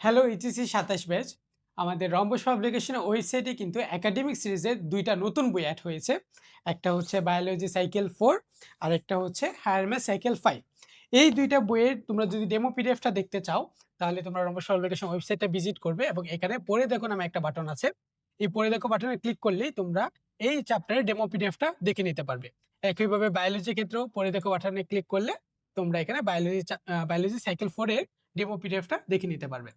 Hello HSC ২৭ batch. আমাদের rhombus পাবলিকেশনের ওয়েবসাইটে কিন্তু একাডেমিক সিরিজের ২ টা নতুন বই এড হয়েছে। একটা হচ্ছে বায়োলজি সাইকেল 4 আর একটা হচ্ছে হায়ার ম্যাথ সাইকেল 5। এই ২ টা বইয়ের তোমরা যদি ডেমো পিডিএফটা দেখতে চাও, তাহলে তোমরা রম্বস পাবলিকেশন ওয়েবসাইটটা ভিজিট করবে এবং এখানে পড়ে দেখো নামে একটা বাটন আছে। এই পড়ে দেখো বাটনে ক্লিক করলেই তোমরা এই চ্যাপ্টারের ডেমো পিডিএফটা দেখে নিতে পারবে। একইভাবে বায়োলজির ক্ষেত্রেও পড়ে দেখো বাটনে ক্লিক করলে তোমরা এখানে বায়োলজি সাইকেল 4 এর ডেমো পিডিএফটা দেখে নিতে পারবে।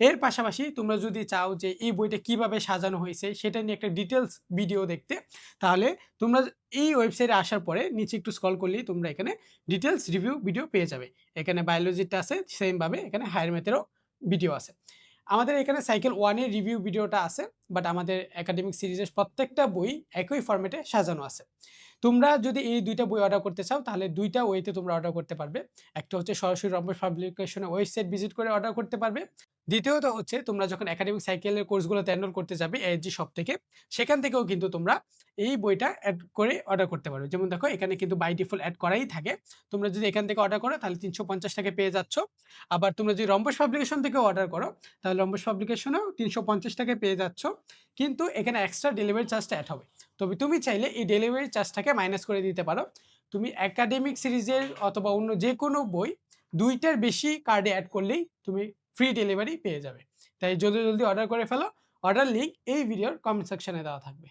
এর পাশাপাশি তোমরা যদি চাও যে এই বইটা কিভাবে সাজানো হয়েছে সেটা নিয়ে একটা ডিটেলস ভিডিও দেখতে, তাহলে তোমরা এই ওয়েবসাইটে আসার পরে নিচে একটু স্ক্রল করলেই তোমরা এখানে ডিটেলস রিভিউ ভিডিও পেয়ে যাবে। এখানে বায়োলজিটা আছে, সেম ভাবে এখানে হায়ার ম্যাথেরও ভিডিও আছে। আমাদের এখানে সাইকেল 1 এর রিভিউ ভিডিওটা আছে, বাট আমাদের একাডেমিক সিরিজের প্রত্যেকটা বই একই ফরম্যাটে সাজানো আছে। তোমরা যদি এই ২ টা বই অর্ডার করতে চাও, তাহলে ২ টা ওয়েতে তোমরা অর্ডার করতে পারবে। একটা হচ্ছে সরাসরি রম্বস পাবলিকেশনের ওয়েবসাইট ভিজিট করে অর্ডার করতে পারবে। দ্বিতীয়ত হচ্ছে তোমরা যখন একাডেমিক সাইকেলের কোর্সগুলোতে এনরোল করতে যাবে এএসজি শপ থেকে, সেখান থেকেও কিন্তু তোমরা এই বইটা এড করে অর্ডার করতে পারবে। যেমন দেখো এখানে কিন্তু বাই ডিফল্ট এড করাই থাকে। তোমরা যদি এখান থেকে অর্ডার করো তাহলে ৳৩৫০ টাকায় পেয়ে যাচ্ছ। আবার তোমরা যদি রম্বস পাবলিকেশন থেকে অর্ডার করো, তাহলে রম্বস পাবলিকেশনেও ৳৩৫০ টাকায় পেয়ে যাচ্ছ। কিন্তু এখানে এক্সট্রা ডেলিভারি চার্জটা এড হবে। তবে তুমি চাইলে এই ডেলিভারি চার্জটাকে মাইনাস করে দিতে পারো। তুমি একাডেমিক সিরিজের অথবা অন্য যেকোনো বই ২ টার বেশি কার্ডে এড করলেই তুমি ফ্রি ডেলিভারি পেয়ে যাবে। তাই জলদি অর্ডার করে ফেলো। অর্ডার লিঙ্ক এই ভিডিওর কমেন্ট সেকশনে দেওয়া থাকবে।